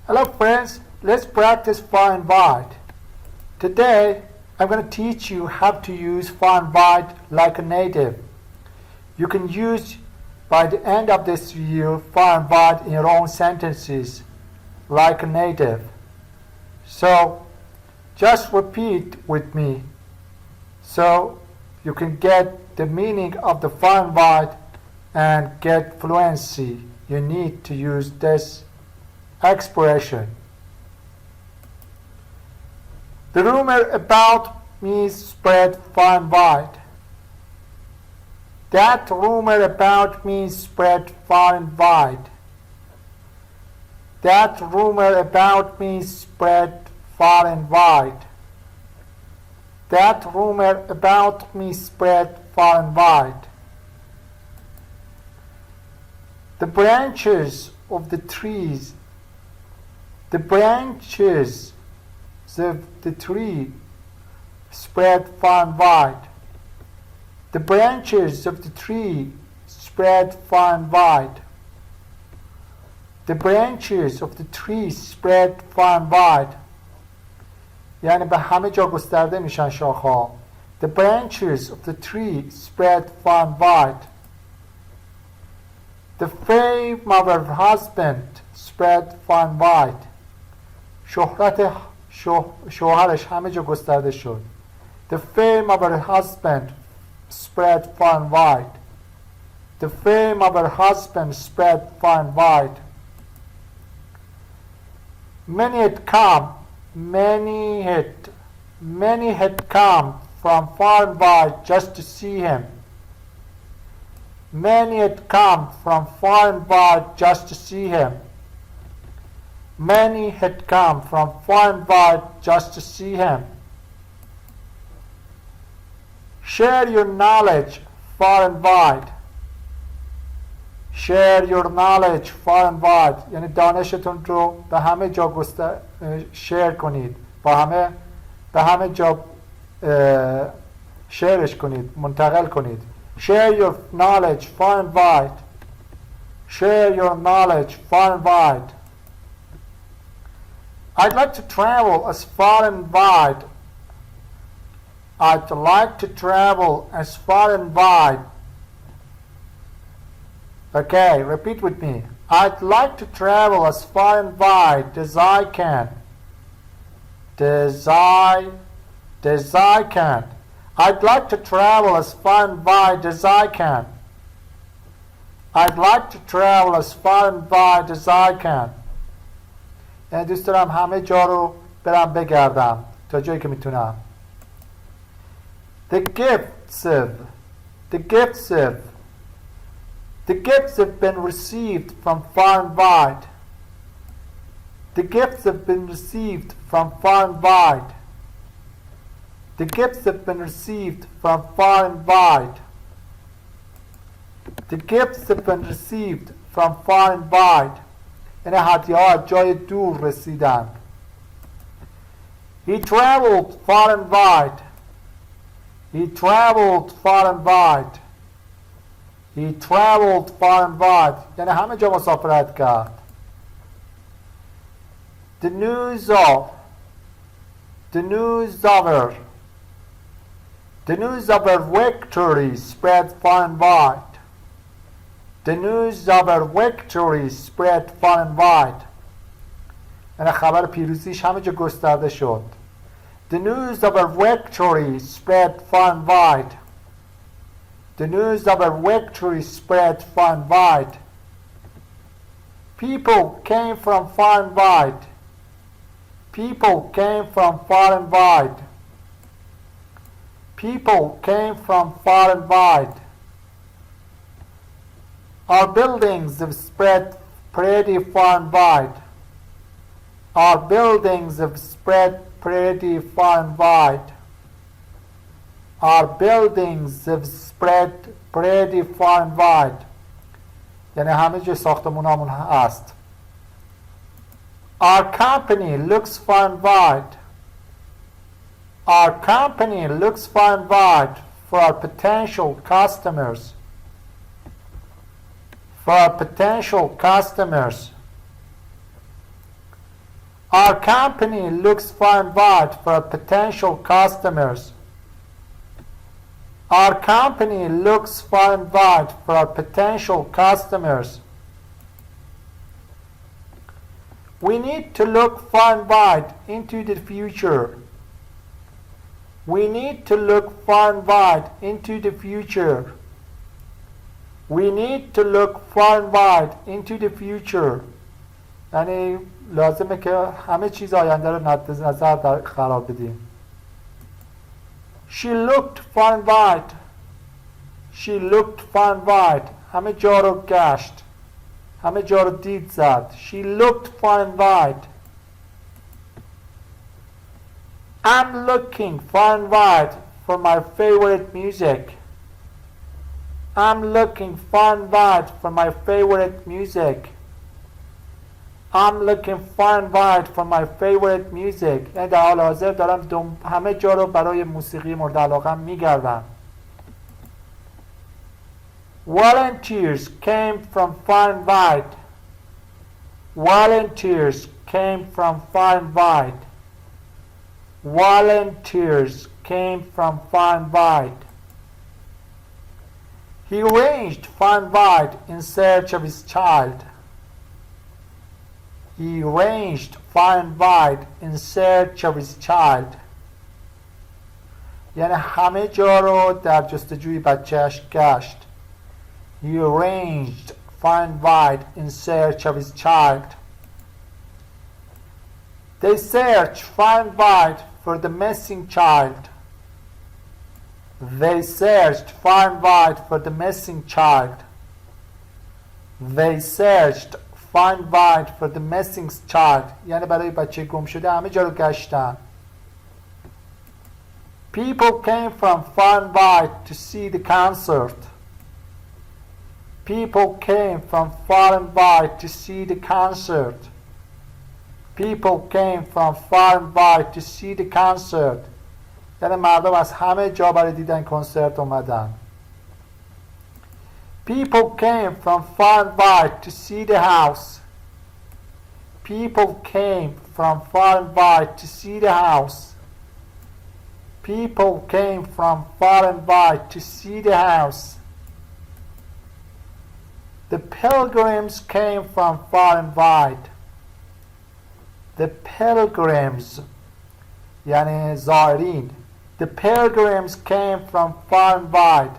Hello friends, let's practice far wide. Today I'm going to teach you how to use far wide like a native. You can use by the end of this video far wide in your own sentences like a native. So just repeat with me so you can get the meaning of the far wide and get fluency. You need to use this expression. The rumor about me spread far and wide. That rumor about me spread far and wide. That rumor about me spread far and wide. That rumor about me spread far and wide. The branches of the trees, the branches of the tree spread far and wide. The branches of the tree spread far and wide. The branches of the tree spread far and wide. یعنی به همه جا گسترده میشن شاخه‌ها. The branches of the tree spread far and wide. The fame of her husband spread far and wide. شهرت شوهرش همه جا گسترده شد. The fame of her husband spread far and wide. The fame of her husband spread far and wide. Many had come from far and wide just to see him. Many had come from far and wide just to see him. Many had come from far and wide just to see him. Share your knowledge far and wide. Share your knowledge far and wide. یعنی دانشتون رو به همه جا شیر کنید. به همه جا شیرش کنید، منتقل کنید. Share your knowledge far and wide. Share your knowledge far and wide. I'd like to travel as far and wide. I'd like to travel as far and wide. Okay, repeat with me. I'd like to travel as far and wide as I can. As I can. I'd like to travel as far and wide as I can. I'd like to travel as far and wide as I can. یعنی دوست دارم همه جا رو برم بگردم تا جایی که میتونم. The gifts have been received from far and wide. The gifts have been received from far and wide. The gifts have been received from far and wide. The gifts have been received from far and wide. یعنی هدیه‌ها از جای دور رسیدن. He traveled far and wide. He traveled far and wide. He traveled far and wide. یعنی همه جا مسافرت کرد. The news of her victory spread far and wide. The news of her victory spread far and wide. یعنی خبر پیروزیش همه جا گسترده شد. The news of her victory spread far and wide. The news of her victory spread far and wide. People came from far and wide. People came from far and wide. People came from far and wide. Our buildings have spread pretty far and wide. Our buildings have spread pretty far and wide. Our buildings have spread pretty far and wide. یعنی همه جای ساختمونامون هست. Our company looks far and wide. Our company looks far and wide for our potential customers. For our potential customers. Our company looks far and wide for potential customers. Our company looks far and wide for potential customers. We need to look far and wide into the future. We need to look far and wide into the future. We need to look far and wide into the future. یعنی لازمه که همه چیز آینده رو نظر قرار بدیم. She looked far and wide. She looked far and wide. همه جا رو گشت. همه جا رو دید زد. She looked far and wide. I'm looking far and wide for my favorite music. I'm looking far and wide for my favorite music. I'm looking far and wide for my favorite music. یعنی در حال حاضر دارم همه جا رو برای موسیقی مورد علاقه‌ام میگردم. Volunteers came from far and wide. Volunteers came from far and wide. Volunteers came from far and wide. He ranged far and wide in search of his child. He ranged far and wide in search of his child. یعنی همه جا رو در جستجوی بچهش گشت. He ranged far and wide in search of his child. They searched far and wide for the missing child. They searched far and wide for the missing child. They searched far and wide for the missing child. یعنی برای بچه گم شده همه جا رو گشتن. People came from far and wide to see the concert. People came from far and wide to see the concert. People came from far and wide to see the concert. یعنی مردم از همه جا برای دیدن کنسرت اومدن. People came from far and wide to see the house. People came from far and wide to see the house. People came from far and wide to see the house. The pilgrims came from far and wide. The pilgrims یعنی زائرین. The pilgrims came from far and wide.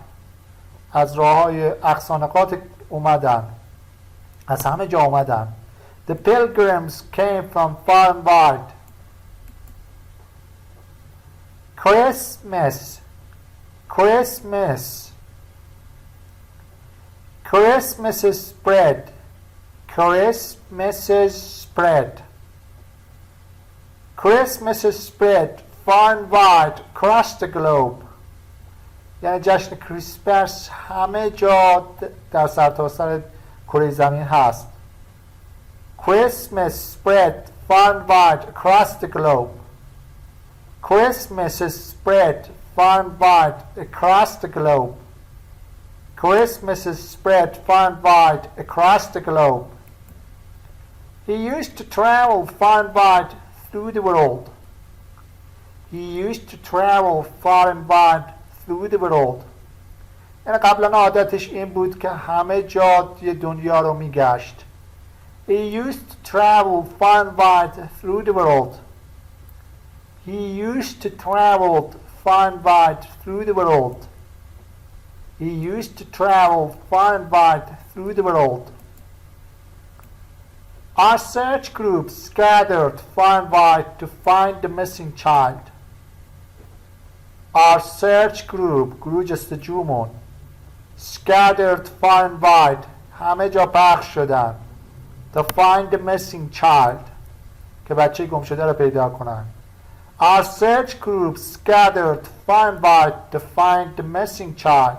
از راه‌های اقصانقاط اومدن. از همه جا اومدن. The pilgrims came from far and wide. Christmas. Christmas. Christmas spread. Christmas spread. Christmas spread far and wide across the globe. یعنی جشن کریسمس همه جا در سرتاسر کره زمین هست. Christmas spread far and wide across the globe. Christmas spread far and wide across the globe. Christmas spread far and wide across the globe. He used to travel far and wide through the world. He used to travel far and wide through the world. یعنی قبلا عادتش این بود که همه جای دنیا رو میگشت. He used to travel far and wide through the world. He used to travel far and wide through the world. He used to travel far and wide through the world. Our search groups gathered far and wide to find the missing child. Our search group جستجومون scattered far and wide همه جا پخش شدن to find the missing child که بچه گم شده رو پیدا کنن. Our search groups gathered far and wide to find the missing child.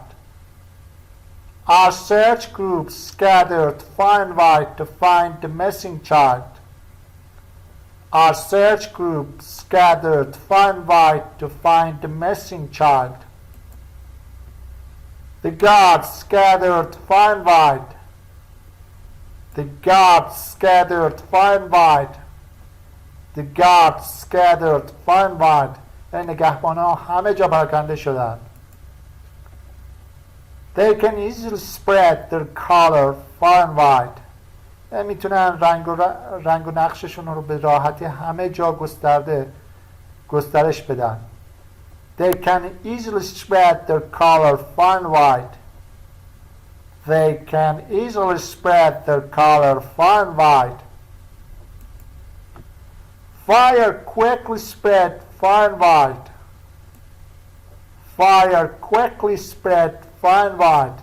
Our search groups gathered far and wide to find the missing child. Our search groups gathered far and wide to find the missing child. The gods gathered far and wide. The gods gathered far and wide. The guards scattered far and wide. یعنی نگهبان‌ها همه جا پراکنده شدند. They can easily spread their color far and wide. یعنی میتونن رنگ و نقششون رو به راحتی همه جا گسترش بدن. They can easily spread their color far and wide. They can easily spread their color far and wide. Fire quickly spread far and wide. Fire quickly spread far and wide.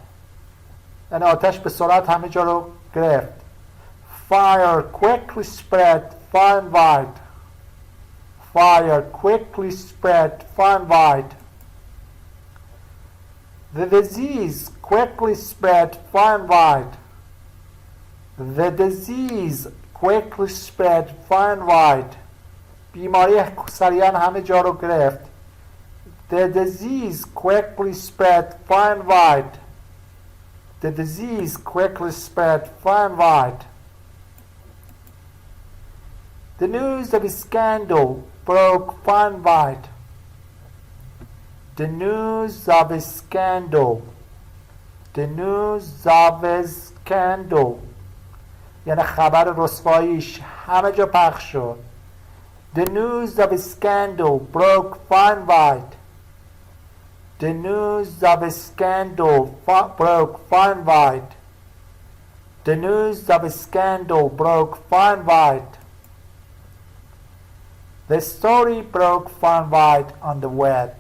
یعنی آتش به سرعت همه جا رو گرفت. Fire quickly spread far and wide. Fire quickly spread far and wide. The disease quickly spread far and wide. The disease quickly spread far and wide. بیماری سریعا همه جا رو گرفت. The disease quickly spread far and wide. The disease quickly spread far and wide. The news of a scandal broke far and wide. The news of a scandal. The news of a scandal. یعنی خبر رسواییش همه جا پخش شد. The news of a scandal broke far and wide. The news of a scandal broke far and wide. The news of a scandal broke far and wide. The story broke far and wide on the web.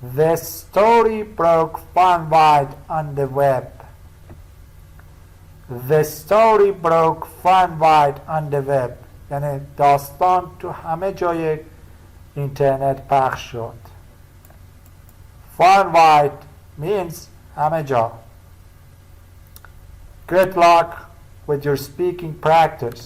The story broke far and wide on the web. The story broke far and wide on the web. یعنی داستان تو همه جای اینترنت پخش شد. Far and wide means همه جا. Good luck with your speaking practice.